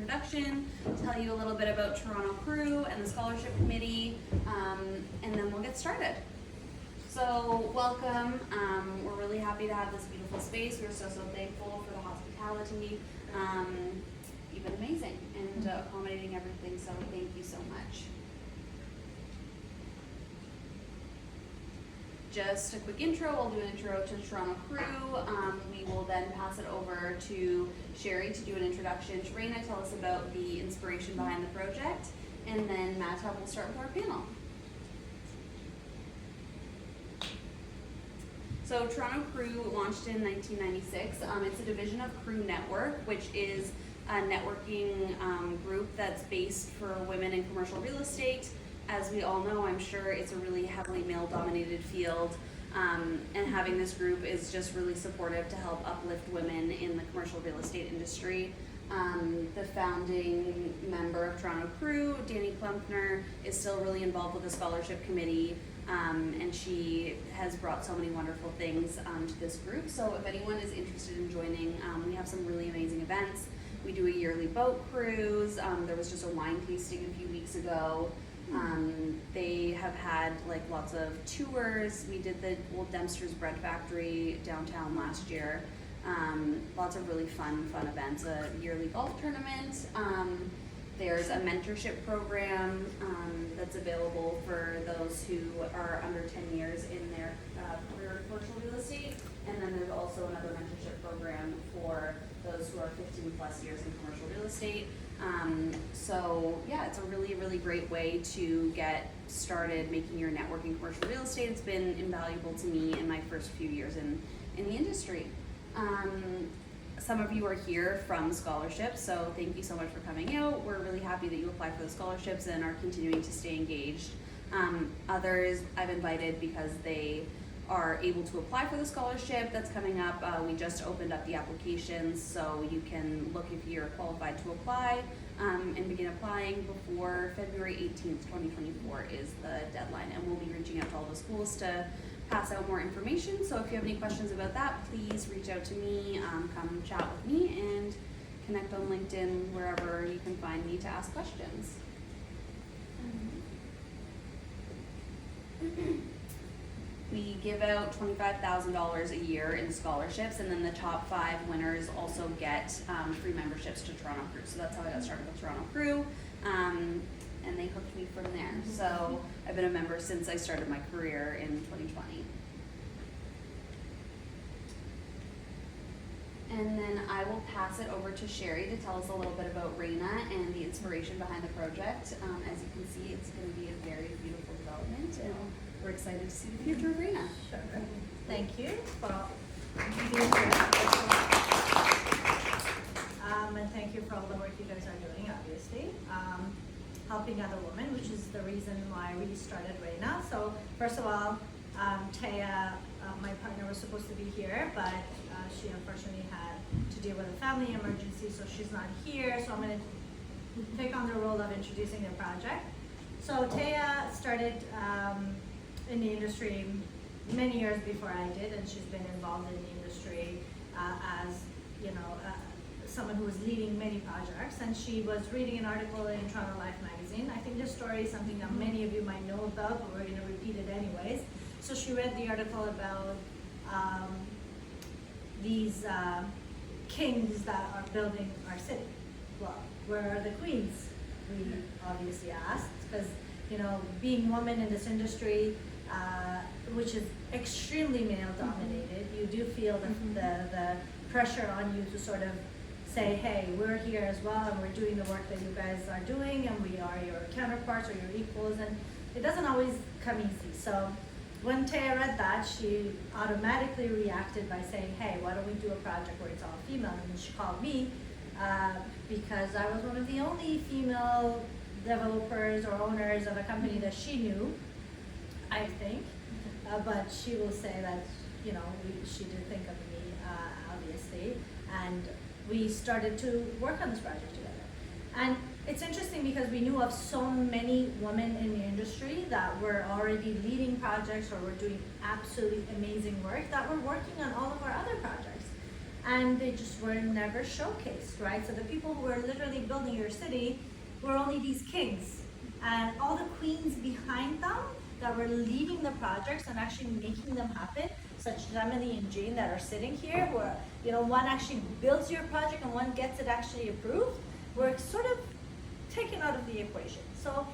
introduction, tell you a little bit about Toronto Crew and the Scholarship Committee, and then we'll get started. So welcome, we're really happy to have this beautiful space. We're so thankful for the hospitality. You've been amazing and accommodating everything, so thank you so much. Just a quick intro, I'll do an intro to Toronto Crew. We will then pass it over to Sherry to do an introduction to Reina, tell us about the inspiration behind the project, and then Mahtab will start with our panel. So Toronto Crew launched in 1996. It's a division of Crew Network, which is a networking group that's based for women in commercial real estate. As we all know, I'm sure it's a really heavily male-dominated field, and having this group is just really supportive to help uplift women in the commercial real estate industry. The founding member of Toronto Crew, Danny Klumpner, is still really involved with the Scholarship Committee, and she has brought so many wonderful things to this group. So if anyone is interested in joining, we have some really amazing events. We do a yearly boat cruise. There was just a wine tasting a few weeks ago. They have had like lots of tours. We did the Old Dempster's Bread Factory downtown last year. Lots of really fun events. A yearly golf tournament. There's a mentorship program that's available for those who are under 10 years in their career in commercial real estate. And then there's also another mentorship program for those who are 15 plus years in commercial real estate. So yeah, it's a really great way to get started making your network in commercial real estate. It's been invaluable to me in my first few years in the industry. Some of you are here from scholarships, so thank you so much for coming out. We're really happy that you applied for the scholarships and are continuing to stay engaged. Others I've invited because they are able to apply for the scholarship that's coming up. We just opened up the applications, so you can look if you're qualified to apply and begin applying before February 18th, 2024 is the deadline, and we'll be reaching out to all the schools to pass out more information. So if you have any questions about that, please reach out to me, come chat with me, and connect on LinkedIn, wherever you can find me to ask questions. We give out $25,000 a year in scholarships, and then the top 5 winners also get free memberships to Toronto Crew. So that's how I got started with Toronto Crew, and they hooked me from there. So I've been a member since I started my career in 2020. And then I will pass it over to Sherry to tell us a little bit about Reina and the inspiration behind the project. As you can see, it's going to be a very beautiful development, and we're excited to see the future of Reina. Sure. Thank you for being here. And thank you for all the work you guys are doing, obviously. Helping other women, which is the reason why we started Reina. So first of all, Taya, my partner, was supposed to be here, but she unfortunately had to deal with a family emergency, so she's not here. So I'm going to take on the role of introducing the project. So Taya started in the industry many years before I did, and she's been involved in the industry as, you know, someone who was leading many projects. And she was reading an article in Toronto Life magazine. I think this story is something that many of you might know about, but we're going to repeat it anyways. So she read the article about these kings that are building our city. Well, where are the queens? We obviously asked, because, you know, being women in this industry, which is extremely male dominated, you do feel the pressure on you to sort of say, hey, we're here as well, and we're doing the work that you guys are doing, and we are your counterparts or your equals, and it doesn't always come easy. So when Taya read that, she automatically reacted by saying, hey, why don't we do a project where it's all female? And she called me because I was one of the only female developers or owners of a company that she knew, I think. But she will say that, you know, she did think of me, obviously. And we started to work on this project together. And it's interesting because we knew of so many women in the industry that were already leading projects or were doing absolutely amazing work that were working on all of our other projects. and they just were never showcased, right? So the people who were literally building your city were only these kings, and all the queens behind them that were leading the projects and actually making them happen, such as Emily and Jane that are sitting here, where one actually builds your project and one gets it actually approved, were sort of taken out of the equation. So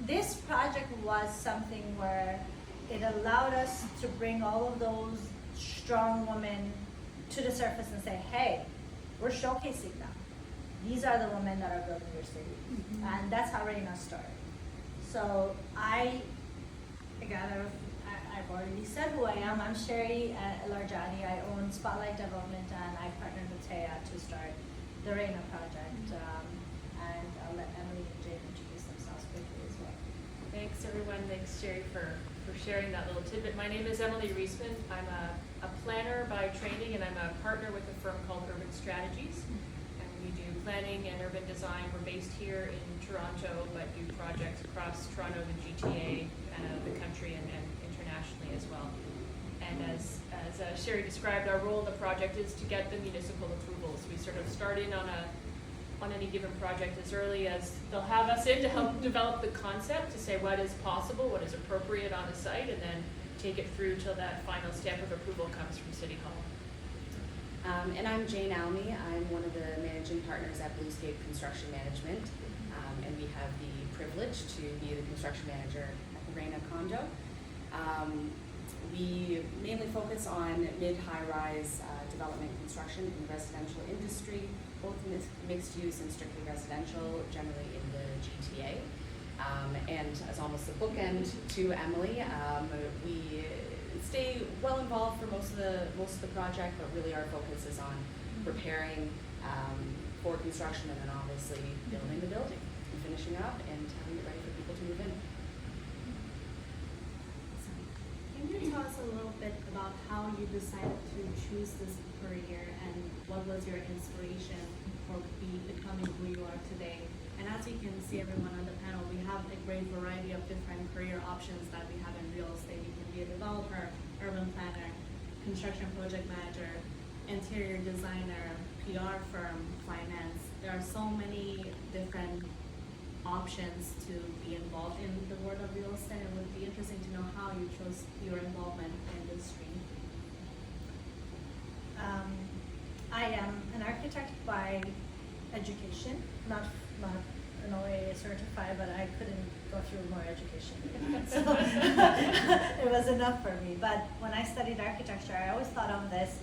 this project was something where it allowed us to bring all of those strong women to the surface and say, hey, we're showcasing them. These are the women that are building your city. Mm-hmm. And that's how Reina started. So I've already said who I am. I'm Sherry Larjani. I own Spotlight Development, and I partnered with Taya to start the Reina project. And I'll let Emily and Jane introduce themselves quickly as well. Thanks everyone. Thanks Sherry for sharing that little tidbit. My name is Emily Reisman. I'm a planner by training, and I'm a partner with a firm called Urban Strategies. And we do planning and urban design. We're based here in Toronto, but do projects across Toronto, the GTA, the country, and internationally as well. And as Sherry described, our role in the project is to get the municipal approvals. We sort of start in on any given project as early as they'll have us in to help develop the concept, to say what is possible, what is appropriate on a site, and then take it through till that final stamp of approval comes from City Hall. And I'm Jane Almey. I'm one of the managing partners at Bluescape Construction Management, and we have the privilege to be the construction manager at the Reina Condo. We mainly focus on mid-high-rise development construction in the residential industry, both mixed use and strictly residential, generally in the GTA. And as almost a bookend to Emily, we stay well involved for most of the project, but really our focus is on preparing for construction, and then obviously building the building and finishing up and having it ready for people to move in. Can you tell us a little bit about how you decided to choose this career, and what was your inspiration for becoming who you are today? And as you can see, everyone on the panel, we have a great variety of different career options that we have in real estate. You can be a developer, urban planner, construction project manager, interior designer, PR firm, finance. There are so many different options to be involved in the world of real estate. It would be interesting to know how you chose your involvement in this stream. I am an architect by education, not in a way certified, but I couldn't go through more education. So it was enough for me. But when I studied architecture, I always thought of this.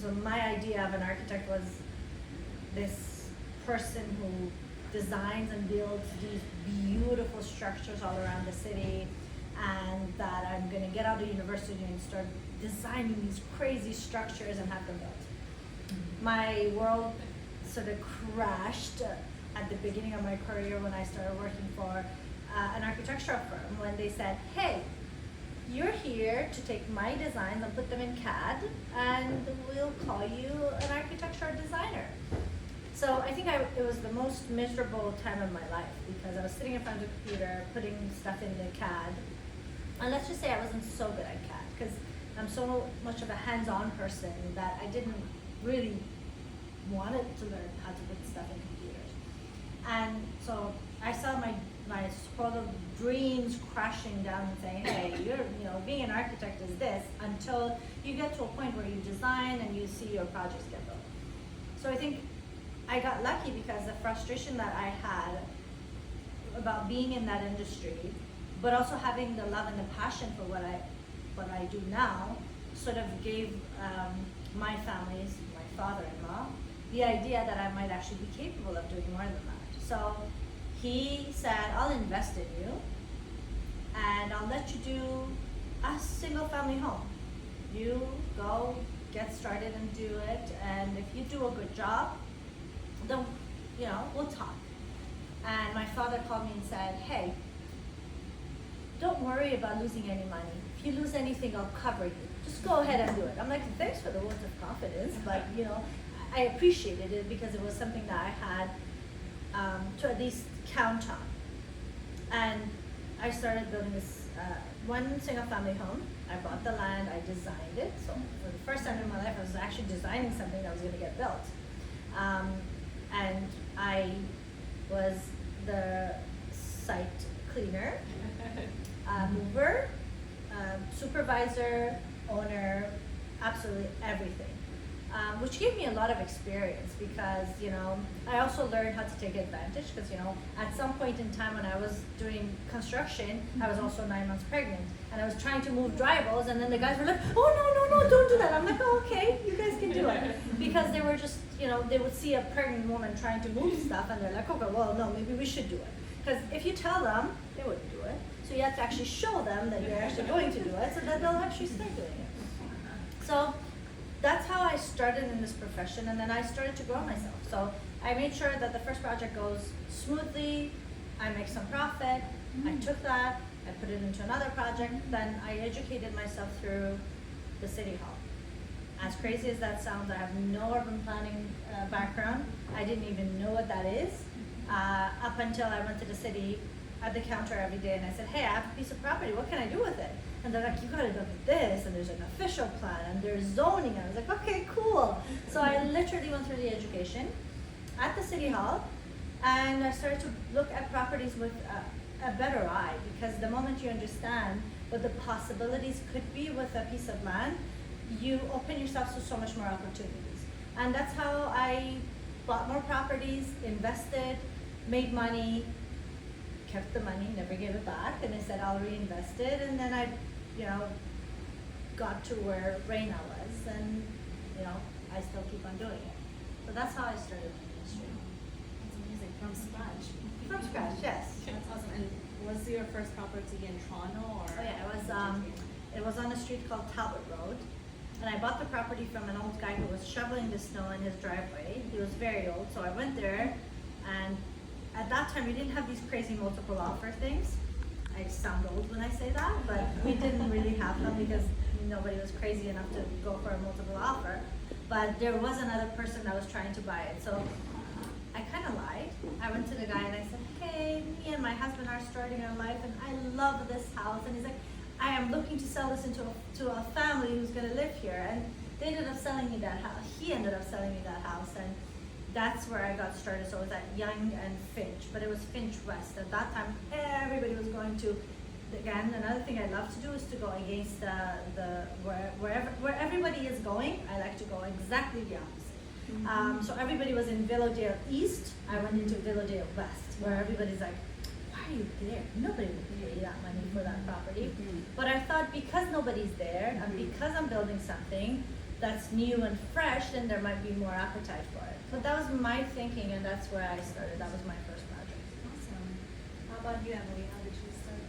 So my idea of an architect was this person who designs and builds these beautiful structures all around the city, and that I'm going to get out of university and start designing these crazy structures and have them built. My world sort of crashed at the beginning of my career when I started working for an architectural firm, when they said, hey, you're here to take my designs and put them in CAD, and we'll call you an architectural designer. So I think it was the most miserable time of my life, because I was sitting in front of the computer putting stuff in the CAD, and let's just say I wasn't so good at CAD, because I'm so much of a hands-on person that I didn't really wanted to learn how to put stuff in computers. And so I saw my sort of dreams crashing down and saying, hey, being an architect is this, until you get to a point where you design and you see your projects get built. So I think I got lucky, because the frustration that I had about being in that industry, but also having the love and the passion for what I do now, sort of gave my family, my father-in-law, the idea that I might actually be capable of doing more than that. So he said, I'll invest in you, and I'll let you do a single family home. You go, get started and do it, and if you do a good job, then, we'll talk. And my father called me and said, hey, don't worry about losing any money. If you lose anything, I'll cover you. Just go ahead and do it. I'm like, thanks for the words of confidence, but I appreciated it, because it was something that I had to at least count on. And I started building this one single family home I bought the land, I designed it. So for the first time in my life, I was actually designing something that was going to get built. And I was the site cleaner, mover, supervisor, owner, absolutely everything. Which gave me a lot of experience because, you know, I also learned how to take advantage because, you know, at some point in time when I was doing construction, I was also 9 months pregnant and I was trying to move drywalls and then the guys were like, oh, no, don't do that. I'm like, oh, okay, you guys can do it. Because they were just, you know, they would see a pregnant woman trying to move stuff and they're like, okay, well, no, maybe we should do it. Because if you tell them, they wouldn't do it. So you have to actually show them that you're actually going to do it so that they'll actually start doing it. So that's how I started in this profession, and then I started to grow myself. So I made sure that the first project goes smoothly, I make some profit, I took that, I put it into another project, then I educated myself through the city hall. As crazy as that sounds, I have no urban planning background. I didn't even know what that is. Up until I went to the city at the counter every day and I said, hey, I have a piece of property, what can I do with it? And they're like, you gotta look at this, and there's an official plan, and there's zoning. And I was like, okay, cool. So I literally went through the education at the city hall, and I started to look at properties with a better eye, because the moment you understand what the possibilities could be with a piece of land, you open yourself to so much more opportunities. And that's how I bought more properties, invested, made money, kept the money, never gave it back, and I said I'll reinvest it, and then I, you know, got to where Reina was, and you know, I still keep on doing it. So that's how I started the industry. That's amazing, from scratch. From scratch, yes. That's awesome. And was your first property in Toronto or? Oh yeah, it was on a street called Talbot Road, and I bought the property from an old guy who was shoveling the snow in his driveway. He was very old, so I went there, and at that time we didn't have these crazy multiple offer things. I sound old when I say that, but we didn't really have them because nobody was crazy enough to go for a multiple offer. But there was another person that was trying to buy it, so I kind of lied. I went to the guy and I said, hey, me and my husband are starting our life and I love this house. And he's like, I am looking to sell this to a family who's gonna live here. And they ended up selling me that house. He ended up selling me that house, and that's where I got started. So it was at Yonge and Finch, but it was Finch West. At that time, everybody was going to, again, another thing I love to do is to go against where everybody is going. I like to go exactly the opposite. So everybody was in Willowdale East. I went into Willowdale West, where everybody's like, why are you there? Nobody would pay that money for that property. But I thought because nobody's there, and because I'm building something that's new and fresh, then there might be more appetite for it. So that was my thinking, and that's where I started. That was my first project. Awesome. How about you, Emily? How did you start?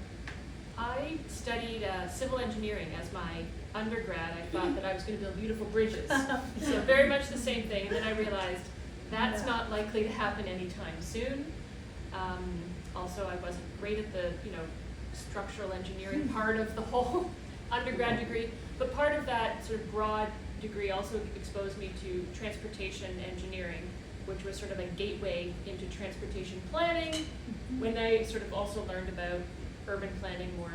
I studied civil engineering as my undergrad. I thought that I was going to build beautiful bridges. So very much the same thing. And then I realized that's not likely to happen anytime soon. Also, I wasn't great at the, structural engineering part of the whole undergrad degree. But part of that sort of broad degree also exposed me to transportation engineering, which was sort of a gateway into transportation planning, when I sort of also learned about urban planning more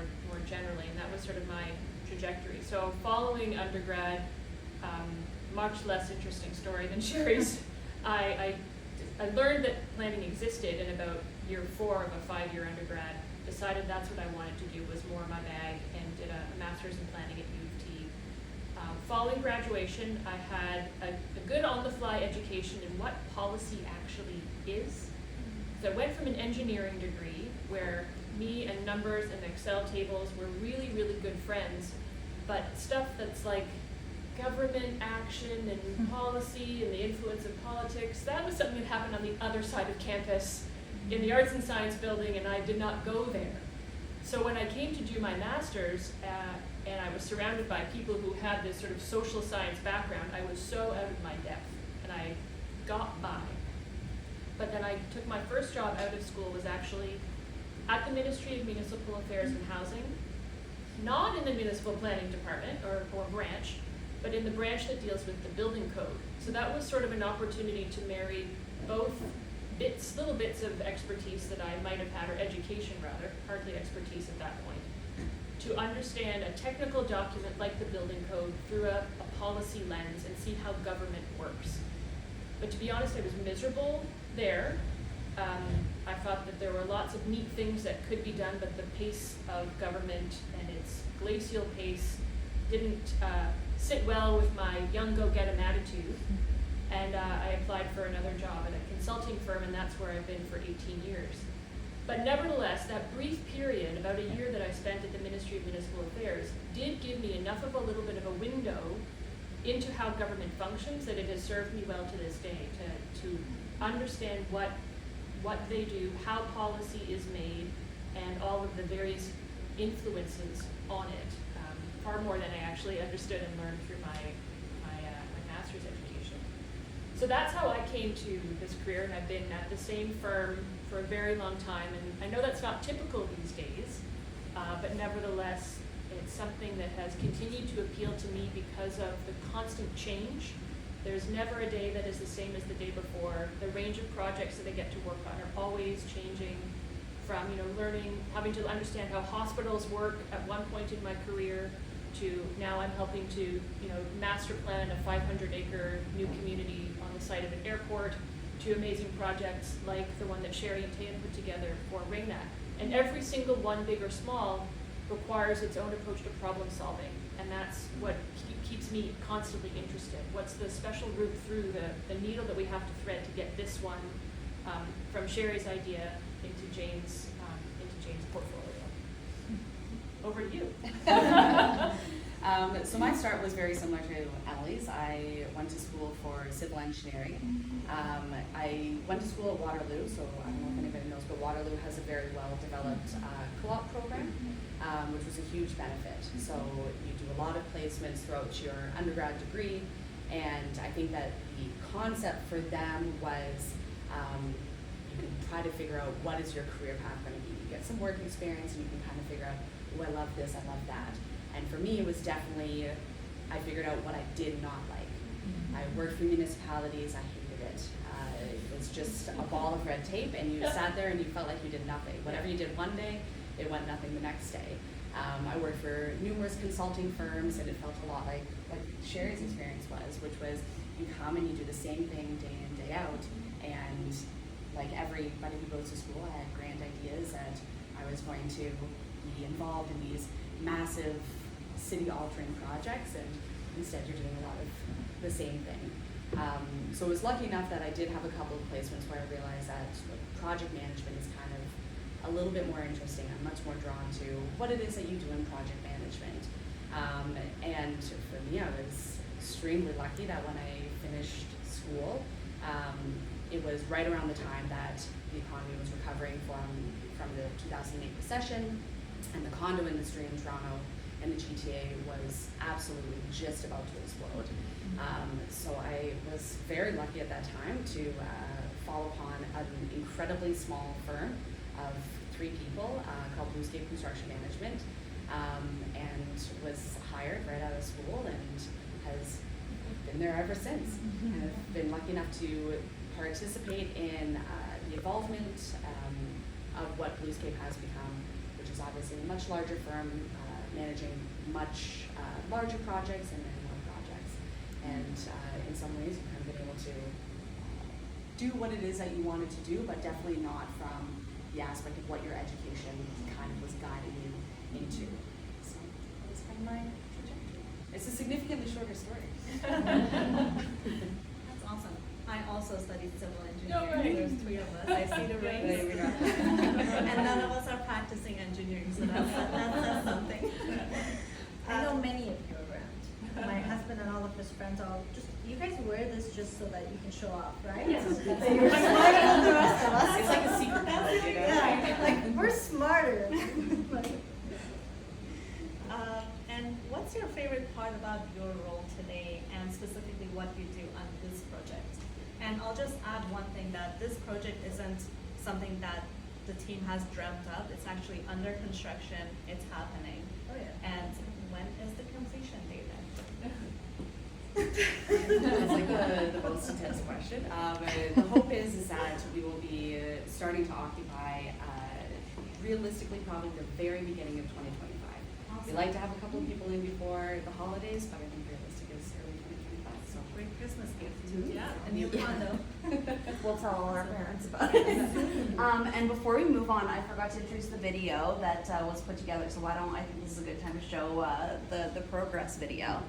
generally, and that was sort of my trajectory. So following undergrad, much less interesting story than Sherry's, I learned that planning existed in about year 4 of a 5-year undergrad, decided that's what I wanted to do, was more my bag, and did a master's in planning at U of T. Following graduation, I had a good on-the-fly education in what policy actually is. So I went from an engineering degree where me and numbers and Excel tables were really, really good friends, but stuff that's like government action and policy and the influence of politics, that was something that happened on the other side of campus in the Arts and Science building, and I did not go there. So when I came to do my master's, and I was surrounded by people who had this sort of social science background, I was so out of my depth, and I got by. But then I took my first job out of school was actually at the Ministry of Municipal Affairs and Housing, not in the municipal planning department or branch, but in the branch that deals with the building code. So that was sort of an opportunity to marry both little bits of expertise that I might have had, or education rather, hardly expertise at that point, to understand a technical document like the building code through a policy lens and see how government works. But to be honest, I was miserable there. I thought that there were lots of neat things that could be done, but the pace of government and its glacial pace didn't sit well with my young go-get-em attitude. And I applied for another job at a consulting firm, and that's where I've been for 18 years. But nevertheless, that brief period, about a year that I spent at the Ministry of Municipal Affairs, did give me enough of a little bit of a window into how government functions that it has served me well to this day, to understand what they do, how policy is made, and all of the various influences on it, far more than I actually understood and learned through my master's education. So that's how I came to this career, and I've been at the same firm for a very long time, and I know that's not typical these days, but nevertheless, it's something that has continued to appeal to me because of the constant change. There's never a day that is the same as the day before. The range of projects that I get to work on are always changing, from learning, having to understand how hospitals work at one point in my career, to now I'm helping to master plan a 500-acre new community on the site of an airport, to amazing projects like the one that Sherry and Taya put together for Reina. And every single one, big or small, requires its own approach to problem solving, and that's what keeps me constantly interested. What's the special route through the needle that we have to thread to get this one from Sherry's idea into Jane's portfolio? Over to you. So my start was very similar to Emily's. I went to school for civil engineering. I went to school at Waterloo, so I don't know if anybody knows, but Waterloo has a very well-developed co-op program, which was a huge benefit. So you do a lot of placements throughout your undergrad degree, and I think that the concept for them was you can try to figure out what is your career path going to be. You get some work experience, and you can kind of figure out, oh, I love this, I love that. And for me, it was definitely, I figured out what I did not like. I worked for municipalities, I hated it. It was just a ball of red tape, and you sat there and you felt like you did nothing. Whatever you did one day, it went nothing the next day. I worked for numerous consulting firms, and it felt a lot like Sherry's experience was, which was you come and you do the same thing day in, day out, and like everybody who goes to school, I had grand ideas that I was going to be involved in these massive city-altering projects, and instead you're doing a lot of the same thing. So I was lucky enough that I did have a couple of placements where I realized that project management is kind of a little bit more interesting. I'm much more drawn to what it is that you do in project management. And for me, I was extremely lucky that when I finished school, it was right around the time that the economy was recovering from the 2008 recession, and the condo industry in Toronto and the GTA was absolutely just about to explode. So I was very lucky at that time to fall upon an incredibly small firm of 3 people called Bluescape Construction Management, and was hired right out of school and has been there ever since. And I've been lucky enough to participate in the involvement of what Bluescape has become, which is obviously a much larger firm, managing much larger projects and many more projects. And in some ways, you've kind of been able to do what it is that you wanted to do, but definitely not from the aspect of what your education kind of was guiding you into. So that's kind of my trajectory. It's a significantly shorter story. That's awesome. I also studied civil engineering. No way. There's 3 of us. I see the rings. And none of us are practicing engineering, so that says something. I know many of you around. My husband and all of his friends all just, you guys wear this just so that you can show off, right? Yes. So you're smarter than the rest of us. It's like a secret code, you know? Yeah, like we're smarter. And what's your favorite part about your role today, and specifically what you do on this project? And I'll just add one thing, that this project isn't something that the team has dreamt up. It's actually under construction. It's happening. Oh yeah. And when is the completion date then? It's like the most intense question. The hope is that we will be starting to occupy realistically probably the very beginning of 2025. We like to have a couple of people in before the holidays, but I think realistic is early 2025, so. Great Christmas gift. Yeah. A new condo. We'll tell all our parents about it. And before we move on, I forgot to introduce the video that was put together, so why don't, I think this is a good time to show the progress video.